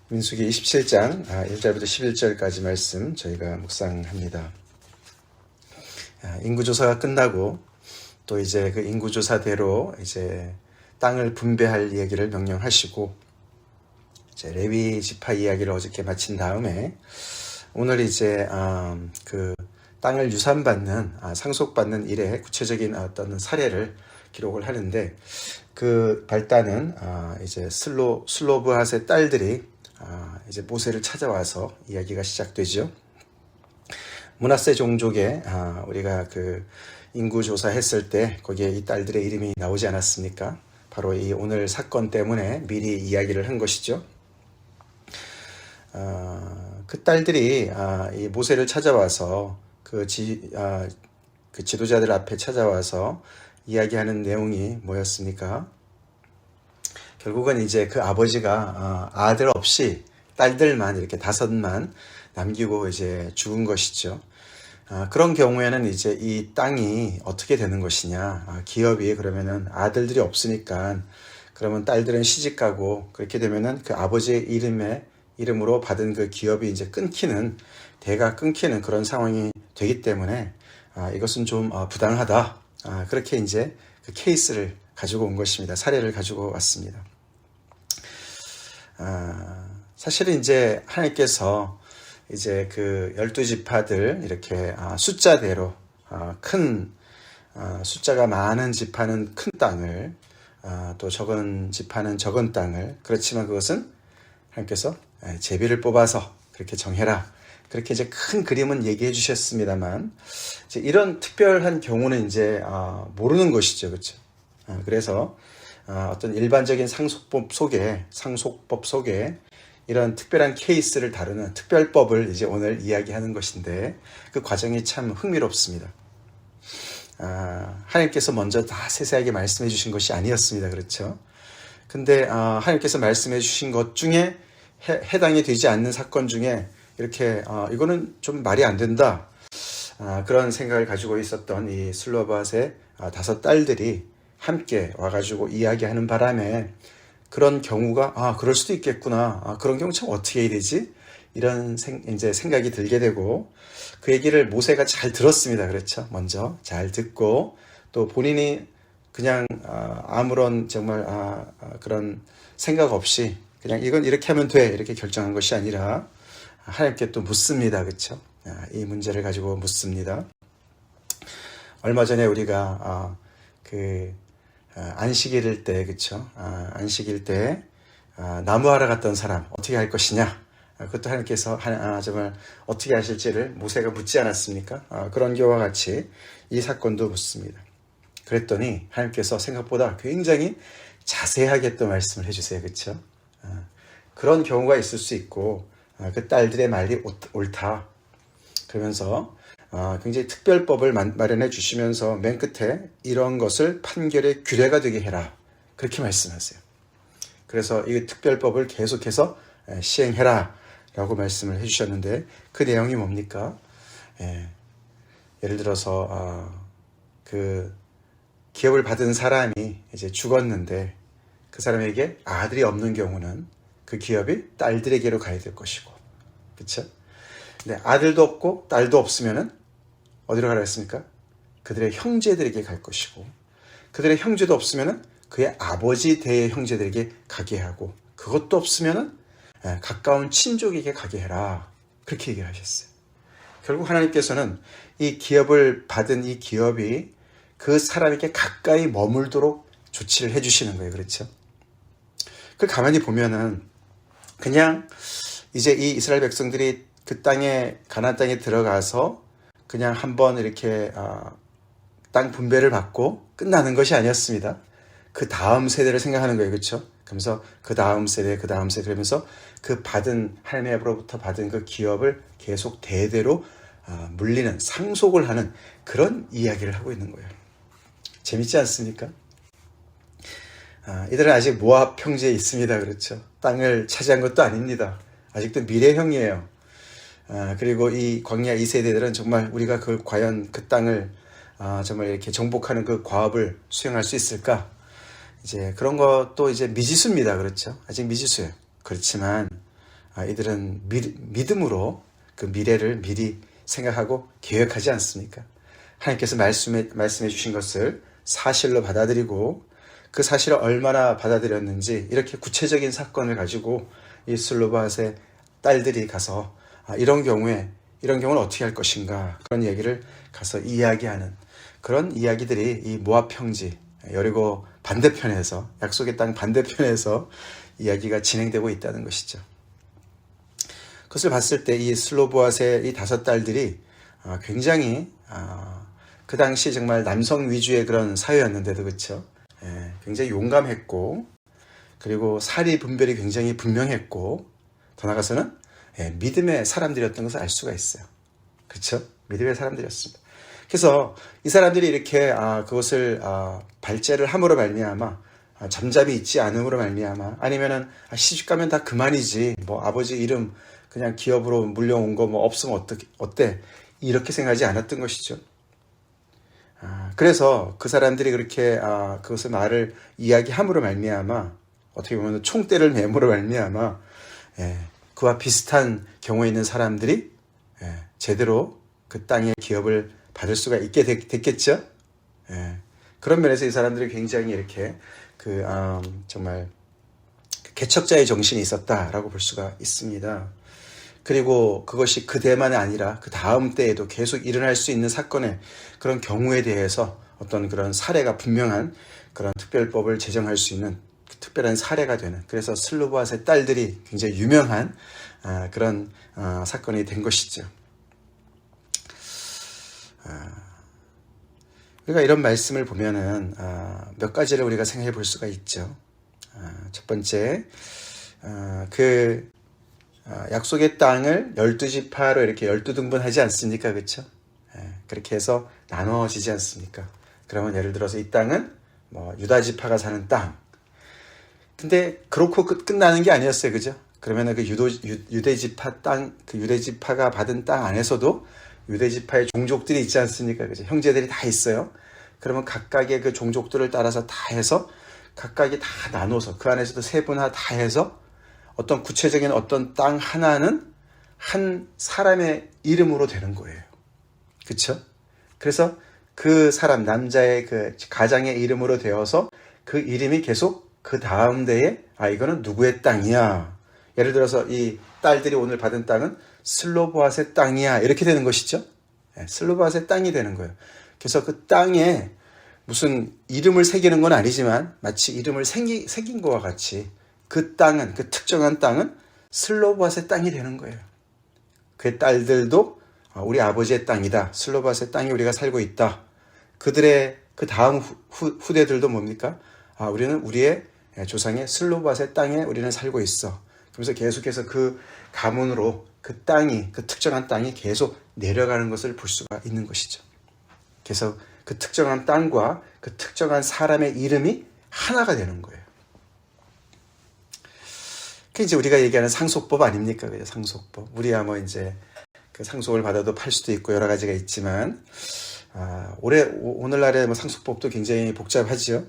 민수기 27장 1절부터 11절까지 말씀 저희가 묵상합니다. 인구조사가 끝나고 또 이제 그 인구조사대로 이제 땅을 분배할 얘기를 명령하시고 이제 레위 지파 이야기를 어저께 마친 다음에 오늘 이제 그 땅을 유산받는 상속받는 일의 구체적인 어떤 사례를 기록을 하는데 그 발단은 이제 슬로브핫의 딸들이 이제 모세를 찾아와서 이야기가 시작되죠. 므낫세 종족에 우리가 그 인구 조사했을 때 거기에 이 딸들의 이름이 나오지 않았습니까? 바로 이 오늘 사건 때문에 미리 이야기를 한 것이죠. 그 딸들이 이 모세를 찾아와서 그 지도자들 앞에 찾아와서 이야기하는 내용이 뭐였습니까? 결국은 이제 그 아버지가 아들 없이 딸들만 이렇게 5만 남기고 이제 죽은 것이죠. 그런 경우에는 이제 이 땅이 어떻게 되는 것이냐. 기업이 그러면은 아들들이 없으니까 그러면 딸들은 시집가고 그렇게 되면은 그 아버지의 이름으로 받은 그 기업이 이제 대가 끊기는 그런 상황이 되기 때문에 이것은 좀 부당하다. 그렇게 이제 그 케이스를 가지고 온 것입니다. 사례를 가지고 왔습니다. 사실은 이제 하나님께서 이제 그 12지파들 이렇게 숫자대로 숫자가 많은 지파는 큰 땅을 또 적은 지파는 적은 땅을 그렇지만 그것은 하나님께서 제비를 뽑아서 그렇게 정해라. 그렇게 이제 큰 그림은 얘기해 주셨습니다만 이제 이런 특별한 경우는 이제 모르는 것이죠. 그렇죠? 그래서 어떤 일반적인 상속법 속에 이런 특별한 케이스를 다루는 특별법을 이제 오늘 이야기하는 것인데 그 과정이 참 흥미롭습니다. 하나님께서 먼저 다 세세하게 말씀해 주신 것이 아니었습니다. 그렇죠? 근데 하나님께서 말씀해 주신 것 중에 해당이 되지 않는 사건 중에 이렇게 이거는 좀 말이 안 된다. 그런 생각을 가지고 있었던 이 슬로브핫의 5 딸들이 함께 와가지고 이야기하는 바람에 그런 경우가 그럴 수도 있겠구나. 그런 경우 참 어떻게 해야 되지? 이런 이제 생각이 들게 되고 그 얘기를 모세가 잘 들었습니다. 그렇죠? 먼저 잘 듣고 또 본인이 그냥 아무런 정말 그런 생각 없이 그냥 이건 이렇게 하면 돼 이렇게 결정한 것이 아니라 하나님께 또 묻습니다. 그렇죠? 이 문제를 가지고 묻습니다. 얼마 전에 우리가 안식일 때 그렇죠? 안식일 때 나무하러 갔던 사람 어떻게 할 것이냐? 그것도 하나님께서 정말 어떻게 하실지를 모세가 묻지 않았습니까? 그런 경우와 같이 이 사건도 묻습니다. 그랬더니 하나님께서 생각보다 굉장히 자세하게 또 말씀을 해주세요. 그렇죠? 그런 경우가 있을 수 있고 그 딸들의 말이 옳다. 그러면서 굉장히 특별법을 마련해 주시면서 맨 끝에 이런 것을 판결의 규례가 되게 해라. 그렇게 말씀하세요. 그래서 이 특별법을 계속해서 시행해라 라고 말씀을 해주셨는데 그 내용이 뭡니까? 예를 들어서 그 기업을 받은 사람이 이제 죽었는데 그 사람에게 아들이 없는 경우는 그 기업이 딸들에게로 가야 될 것이고, 그렇죠? 근데 아들도 없고 딸도 없으면은 어디로 가라 했습니까? 그들의 형제들에게 갈 것이고, 그들의 형제도 없으면은 그의 아버지 대의 형제들에게 가게 하고, 그것도 없으면은 가까운 친족에게 가게 해라. 그렇게 얘기를 하셨어요. 결국 하나님께서는 이 기업을 받은 이 기업이 그 사람에게 가까이 머물도록 조치를 해주시는 거예요. 그렇죠? 그걸 가만히 보면은 그냥 이제 이 이스라엘 백성들이 그 가나안 땅에 들어가서 그냥 한번 이렇게 땅 분배를 받고 끝나는 것이 아니었습니다. 그 다음 세대를 생각하는 거예요. 그렇죠? 그러면서 그 다음 세대 그러면서 그 하나님으로부터 받은 그 기업을 계속 대대로 물리는 상속을 하는 그런 이야기를 하고 있는 거예요. 재밌지 않습니까? 이들은 아직 모압 평지에 있습니다. 그렇죠? 땅을 차지한 것도 아닙니다. 아직도 미래형이에요. 그리고 이 광야 2세대들은 정말 우리가 과연 그 땅을 정말 이렇게 정복하는 그 과업을 수행할 수 있을까? 이제 그런 것도 이제 미지수입니다. 그렇죠? 아직 미지수예요. 그렇지만 이들은 믿음으로 그 미래를 미리 생각하고 계획하지 않습니까? 하나님께서 말씀해 주신 것을 사실로 받아들이고 그 사실을 얼마나 받아들였는지 이렇게 구체적인 사건을 가지고 이 슬로바앗의 딸들이 가서 이런 경우는 어떻게 할 것인가 그런 얘기를 가서 이야기하는 그런 이야기들이 이 모압 평지 여리고 반대편에서 약속의 땅 반대편에서 이야기가 진행되고 있다는 것이죠. 그것을 봤을 때 이 슬로보앗의 이 5딸들이 굉장히 그 당시 정말 남성 위주의 그런 사회였는데도 그렇죠. 굉장히 용감했고 그리고 사리 분별이 굉장히 분명했고 더 나아가서는 믿음의 사람들이었던 것을 알 수가 있어요. 그렇죠? 믿음의 사람들이었습니다. 그래서 이 사람들이 이렇게 그것을 발제를 함으로 말미암아 잠잠히 있지 않음으로 말미암아 아니면은 시집가면 다 그만이지 뭐 아버지 이름 그냥 기업으로 물려온 거 뭐 없으면 어때 이렇게 생각하지 않았던 것이죠. 그래서 그 사람들이 그렇게 그것을 말을 이야기함으로 말미암아 어떻게 보면 총대를 매므로 말미암아 그와 비슷한 경우에 있는 사람들이 제대로 그 땅의 기업을 받을 수가 있게 됐겠죠. 그런 면에서 이 사람들이 굉장히 이렇게 정말 개척자의 정신이 있었다라고 볼 수가 있습니다. 그리고 그것이 그때만이 아니라 그 다음 때에도 계속 일어날 수 있는 사건의 그런 경우에 대해서 어떤 그런 사례가 분명한 그런 특별법을 제정할 수 있는 특별한 사례가 되는 그래서 슬로보앗의 딸들이 굉장히 유명한 그런 사건이 된 것이죠. 우리가 이런 말씀을 보면은 몇 가지를 우리가 생각해 볼 수가 있죠. 첫 번째, 약속의 땅을 12지파로 이렇게 12등분 하지 않습니까? 그렇죠? 그렇게 해서 나눠지지 않습니까? 그러면 예를 들어서 이 땅은 뭐 유다지파가 사는 땅. 근데 그렇고 끝나는 게 아니었어요. 그죠? 그러면 그 유대지파 땅, 그 유대지파가 받은 땅 안에서도 유대지파의 종족들이 있지 않습니까? 그죠? 형제들이 다 있어요. 그러면 각각의 그 종족들을 따라서 다 해서 각각이 다 나눠서 그 안에서도 세분화 다 해서 어떤 구체적인 어떤 땅 하나는 한 사람의 이름으로 되는 거예요. 그렇죠? 그래서 그 사람 남자의 그 가장의 이름으로 되어서 그 이름이 계속 그 다음 대에 이거는 누구의 땅이야. 예를 들어서 이 딸들이 오늘 받은 땅은 슬로보앗의 땅이야. 이렇게 되는 것이죠. 슬로보앗의 땅이 되는 거예요. 그래서 그 땅에 무슨 이름을 새기는 건 아니지만 마치 이름을 새긴 것과 같이 그 땅은 그 특정한 땅은 슬로보앗의 땅이 되는 거예요. 그의 딸들도 우리 아버지의 땅이다. 슬로보앗의 땅에 우리가 살고 있다. 그들의 그 다음 후대들도 뭡니까? 우리는 우리의 조상의 슬로보앗의 땅에 우리는 살고 있어. 그래서 계속해서 그 가문으로 그 땅이 그 특정한 땅이 계속 내려가는 것을 볼 수가 있는 것이죠. 그래서 그 특정한 땅과 그 특정한 사람의 이름이 하나가 되는 거예요. 그게 이제 우리가 얘기하는 상속법 아닙니까? 그죠? 상속법. 우리야 뭐 이제 그 상속을 받아도 팔 수도 있고 여러 가지가 있지만, 오늘날의 뭐 상속법도 굉장히 복잡하지요.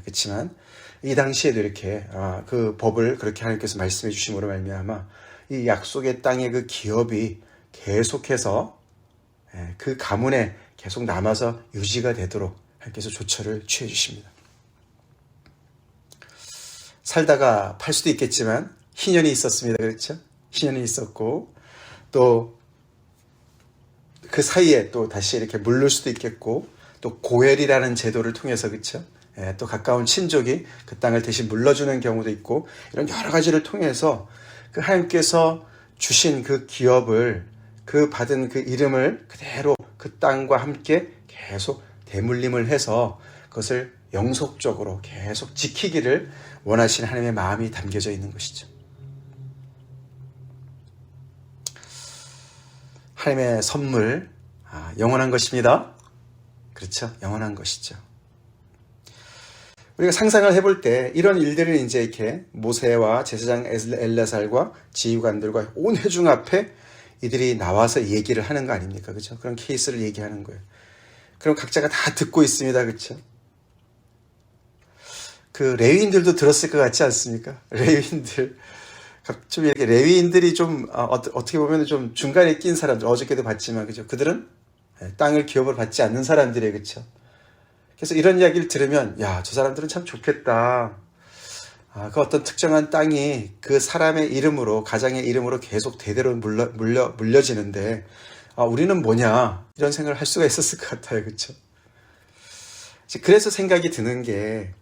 그렇지만 이 당시에도 이렇게 그 법을 그렇게 하나님께서 말씀해 주심으로 말미암아 이 약속의 땅의 그 기업이 계속해서 그 가문에 계속 남아서 유지가 되도록 하나님께서 조처를 취해 주십니다. 살다가 팔 수도 있겠지만 희년이 있었습니다. 그렇죠? 희년이 있었고 또 그 사이에 또 다시 이렇게 물를 수도 있겠고 또 고엘이라는 제도를 통해서 그렇죠? 또 가까운 친족이 그 땅을 대신 물러주는 경우도 있고 이런 여러 가지를 통해서 그 하나님께서 주신 그 기업을 그 받은 그 이름을 그대로 그 땅과 함께 계속 대물림을 해서 그것을 영속적으로 계속 지키기를 원하시는 하나님의 마음이 담겨져 있는 것이죠. 하나님의 선물, 영원한 것입니다. 그렇죠? 영원한 것이죠. 우리가 상상을 해볼 때 이런 일들을 이제 이렇게 모세와 제사장 엘레살과 지휘관들과 온 회중 앞에 이들이 나와서 얘기를 하는 거 아닙니까? 그렇죠? 그런 케이스를 얘기하는 거예요. 그럼 각자가 다 듣고 있습니다. 그렇죠? 그 레위인들도 들었을 것 같지 않습니까? 레위인들 좀 이렇게 레위인들이 좀 어떻게 보면 좀 중간에 낀 사람들, 어저께도 봤지만 그죠? 그들은 땅을 기업으로 받지 않는 사람들이에요, 그렇죠? 그래서 이런 이야기를 들으면 야, 저 사람들은 참 좋겠다. 그 어떤 특정한 땅이 그 사람의 이름으로, 가장의 이름으로 계속 대대로 물려지는데 우리는 뭐냐 이런 생각을 할 수가 있었을 것 같아요, 그렇죠? 그래서 생각이 드는 게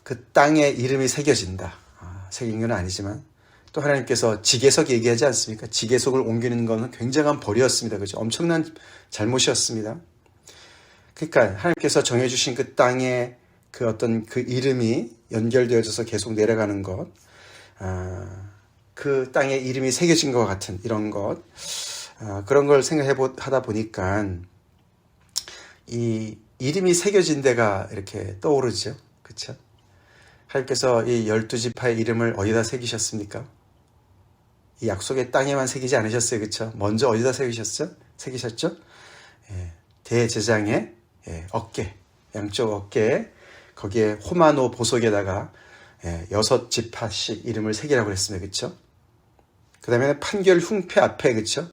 그 땅에 이름이 새겨진다. 새긴 건 아니지만 또 하나님께서 지계석 얘기하지 않습니까? 지계석을 옮기는 것은 굉장한 벌이었습니다. 그죠? 엄청난 잘못이었습니다. 그러니까 하나님께서 정해주신 그 땅에 그 어떤 그 이름이 연결되어져서 계속 내려가는 것, 그 땅에 이름이 새겨진 것 같은 이런 것, 그런 걸 하다 보니까 이 이름이 새겨진 데가 이렇게 떠오르죠. 그렇죠? 하나님께서 이 12지파의 이름을 어디다 새기셨습니까? 이 약속의 땅에만 새기지 않으셨어요. 그렇죠? 먼저 어디다 새기셨죠? 대제장의 어깨, 양쪽 어깨에 거기에 호마노 보석에다가 6지파씩 이름을 새기라고 그랬습니다. 그렇죠? 그 다음에 판결 흉패 앞에, 그렇죠?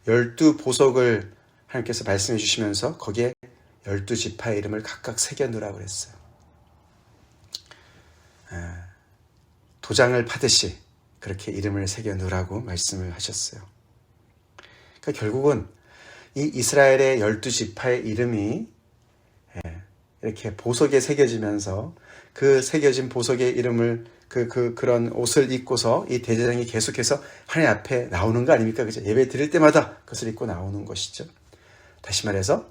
12보석을 하나님께서 말씀해 주시면서 거기에 12지파의 이름을 각각 새겨 놓으라고 그랬어요. 도장을 파듯이 그렇게 이름을 새겨 놓으라고 말씀을 하셨어요. 그러니까 결국은 이 이스라엘의 12지파의 이름이 이렇게 보석에 새겨지면서 그 새겨진 보석의 이름을 그런 옷을 입고서 이 대제장이 계속해서 하나님 앞에 나오는 거 아닙니까? 그죠? 예배 드릴 때마다 그것을 입고 나오는 것이죠. 다시 말해서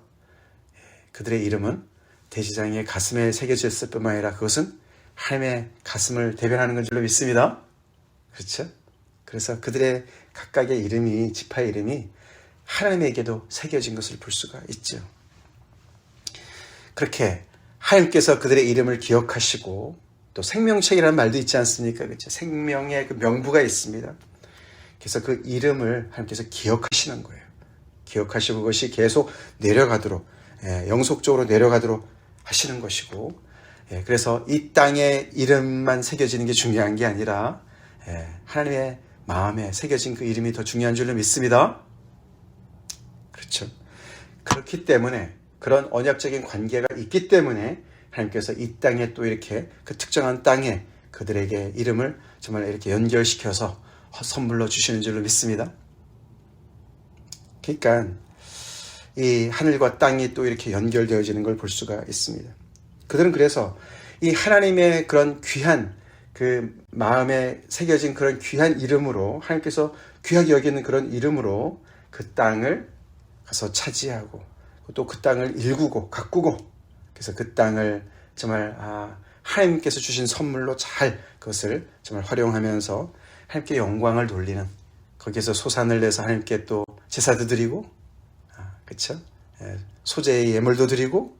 그들의 이름은 대제장의 가슴에 새겨졌을 뿐만 아니라 그것은 하나님의 가슴을 대변하는 건 줄로 믿습니다. 그렇죠? 그래서 그들의 각각의 이름이, 지파의 이름이 하나님에게도 새겨진 것을 볼 수가 있죠. 그렇게 하나님께서 그들의 이름을 기억하시고 또 생명책이라는 말도 있지 않습니까? 그렇죠? 생명의 그 명부가 있습니다. 그래서 그 이름을 하나님께서 기억하시는 거예요. 기억하시고 그것이 계속 내려가도록, 영속적으로 내려가도록 하시는 것이고, 그래서 이 땅에 이름만 새겨지는 게 중요한 게 아니라 하나님의 마음에 새겨진 그 이름이 더 중요한 줄로 믿습니다. 그렇죠? 그렇기 때문에 그런 언약적인 관계가 있기 때문에 하나님께서 이 땅에 또 이렇게 그 특정한 땅에 그들에게 이름을 정말 이렇게 연결시켜서 선물로 주시는 줄로 믿습니다. 그러니까 이 하늘과 땅이 또 이렇게 연결되어지는 걸 볼 수가 있습니다. 그들은 그래서 이 하나님의 그런 귀한 그 마음에 새겨진 그런 귀한 이름으로 하나님께서 귀하게 여기는 그런 이름으로 그 땅을 가서 차지하고 또 그 땅을 일구고 가꾸고 그래서 그 땅을 정말 하나님께서 주신 선물로 잘 그것을 정말 활용하면서 하나님께 영광을 돌리는 거기에서 소산을 내서 하나님께 또 제사도 드리고 그렇죠? 소재의 예물도 드리고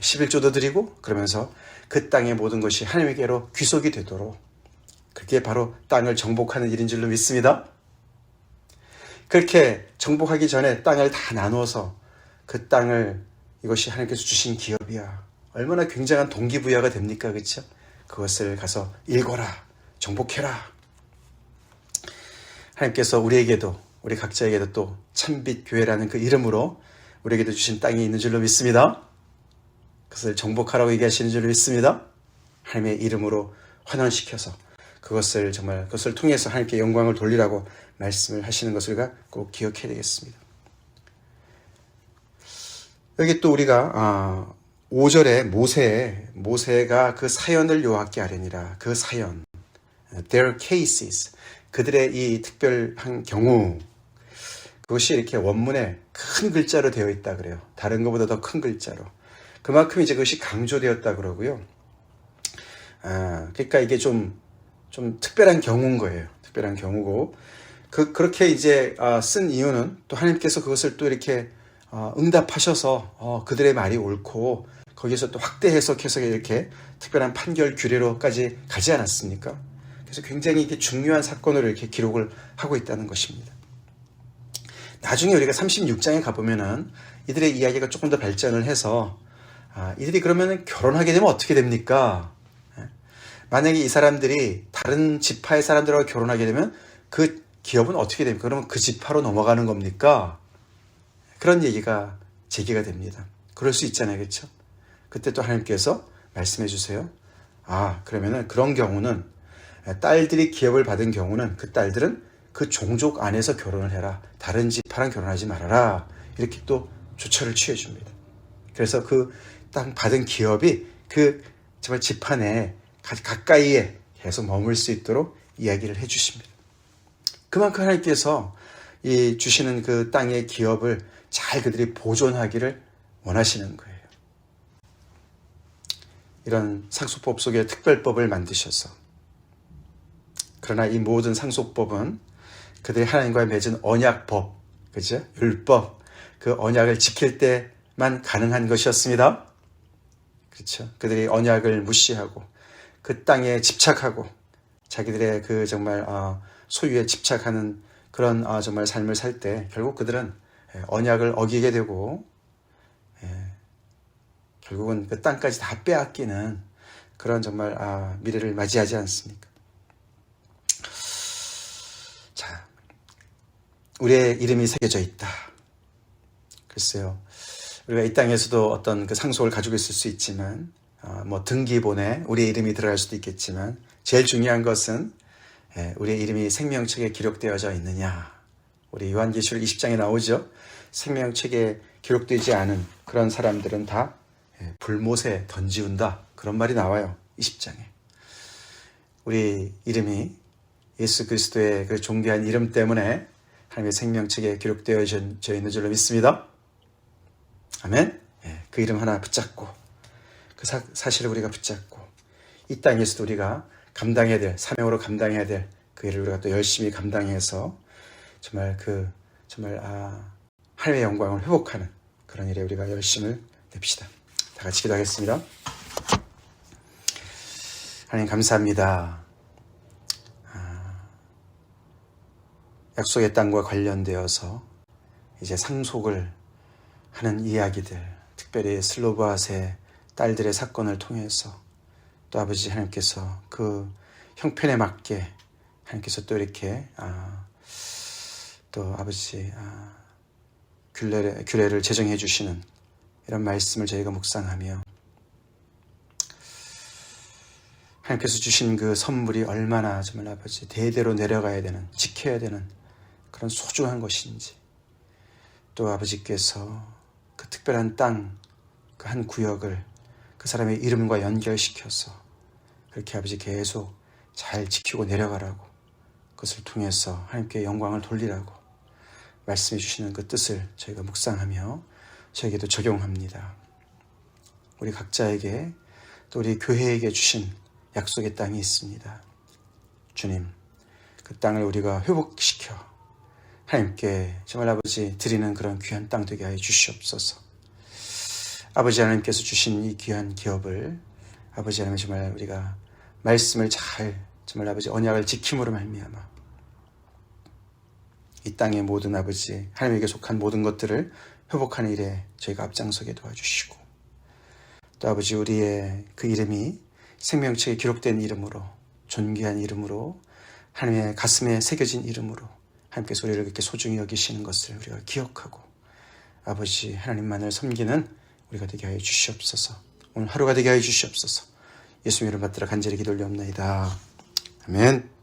11조도 드리고 그러면서 그 땅의 모든 것이 하나님께로 귀속이 되도록 그게 바로 땅을 정복하는 일인 줄로 믿습니다. 그렇게 정복하기 전에 땅을 다 나누어서 그 땅을 이것이 하나님께서 주신 기업이야. 얼마나 굉장한 동기부여가 됩니까? 그렇죠? 그것을 가서 일궈라. 정복해라. 하나님께서 우리에게도 우리 각자에게도 또 참빛 교회라는 그 이름으로 우리에게도 주신 땅이 있는 줄로 믿습니다. 그것을 정복하라고 얘기하시는 줄로 믿습니다. 하나님의 이름으로 환원시켜서 그것을 정말 그것을 통해서 하나님께 영광을 돌리라고 말씀을 하시는 것을 우리가 꼭 기억해야 되겠습니다. 여기 또 우리가 5절에 모세가 그 사연을 요하게 하려니라. 그 사연, their cases, 그들의 이 특별한 경우, 그것이 이렇게 원문에 큰 글자로 되어 있다 그래요. 다른 것보다 더 큰 글자로. 그만큼 이제 그것이 강조되었다 그러고요. 그러니까 이게 좀 특별한 경우인 거예요. 특별한 경우고, 그렇게 이제 쓴 이유는 또 하나님께서 그것을 또 이렇게 응답하셔서 그들의 말이 옳고 거기서 또 확대 해석해서 이렇게 특별한 판결 규례로까지 가지 않았습니까? 그래서 굉장히 이게 중요한 사건으로 이렇게 기록을 하고 있다는 것입니다. 나중에 우리가 36장에 가보면은 이들의 이야기가 조금 더 발전을 해서 이들이 그러면 결혼하게 되면 어떻게 됩니까? 만약에 이 사람들이 다른 지파의 사람들하고 결혼하게 되면 그 기업은 어떻게 됩니까? 그러면 그 지파로 넘어가는 겁니까? 그런 얘기가 제기가 됩니다. 그럴 수 있잖아요. 그렇죠? 그때 또 하나님께서 말씀해 주세요. 그러면은 그런 경우는 딸들이 기업을 받은 경우는 그 딸들은 그 종족 안에서 결혼을 해라. 다른 지파랑 결혼하지 말아라. 이렇게 또 조처를 취해 줍니다. 그래서 그 땅 받은 기업이 그 정말 지파 내에 가까이에 계속 머물 수 있도록 이야기를 해 주십니다. 그만큼 하나님께서 이 주시는 그 땅의 기업을 잘 그들이 보존하기를 원하시는 거예요. 이런 상속법 속에 특별법을 만드셔서, 그러나 이 모든 상속법은 그들이 하나님과 맺은 언약법, 그죠? 율법, 그 언약을 지킬 때만 가능한 것이었습니다. 그렇죠? 그들이 언약을 무시하고 그 땅에 집착하고 자기들의 그 정말 소유에 집착하는 그런 정말 삶을 살 때 결국 그들은 언약을 어기게 되고 결국은 그 땅까지 다 빼앗기는 그런 정말 미래를 맞이하지 않습니까? 자, 우리의 이름이 새겨져 있다. 글쎄요, 우리가 이 땅에서도 어떤 그 상속을 가지고 있을 수 있지만, 뭐 등기본에 우리의 이름이 들어갈 수도 있겠지만, 제일 중요한 것은 우리의 이름이 생명책에 기록되어져 있느냐. 우리 요한계시록 20장에 나오죠. 생명책에 기록되지 않은 그런 사람들은 다 불못에 던지운다. 그런 말이 나와요. 20장에. 우리 이름이 예수 그리스도의 그 존귀한 이름 때문에 하나님의 생명책에 기록되어져 있는 줄로 믿습니다. 아멘. 그 이름 하나 붙잡고 그 사실을 우리가 붙잡고 이 땅에서도 우리가 감당해야 될, 사명으로 감당해야 될 그 일을 우리가 또 열심히 감당해서 정말 하나님의 영광을 회복하는 그런 일에 우리가 열심을 냅시다. 다 같이 기도하겠습니다. 하나님 감사합니다. 약속의 땅과 관련되어서 이제 상속을 하는 이야기들, 특별히 슬로바앗의 딸들의 사건을 통해서 또 아버지 하나님께서 그 형편에 맞게 하나님께서 또 이렇게 또 아버지 규례를 제정해 주시는 이런 말씀을 저희가 묵상하며 하나님께서 주신 그 선물이 얼마나 정말 아버지 대대로 내려가야 되는, 지켜야 되는 그런 소중한 것인지, 또 아버지께서 그 특별한 땅, 그 한 구역을 그 사람의 이름과 연결시켜서 그렇게 아버지 계속 잘 지키고 내려가라고, 그것을 통해서 하나님께 영광을 돌리라고 말씀해 주시는 그 뜻을 저희가 묵상하며 저에게도 적용합니다. 우리 각자에게 또 우리 교회에게 주신 약속의 땅이 있습니다. 주님, 그 땅을 우리가 회복시켜 하나님께 정말 아버지 드리는 그런 귀한 땅 되게 하여 주시옵소서. 아버지 하나님께서 주신 이 귀한 기업을 아버지 하나님 정말 우리가 말씀을 잘 정말 아버지 언약을 지킴으로 말미암아 이 땅의 모든 아버지 하나님에게 속한 모든 것들을 회복하는 일에 저희가 앞장서게 도와주시고, 또 아버지 우리의 그 이름이 생명책에 기록된 이름으로, 존귀한 이름으로, 하나님의 가슴에 새겨진 이름으로 하나님께서 우리를 그렇게 소중히 여기시는 것을 우리가 기억하고 아버지 하나님만을 섬기는 우리가 되게 하여 주시옵소서. 오늘 하루가 되게 하여 주시옵소서. 예수님 이름 받들어 간절히 기도 올리옵나이다. 아멘.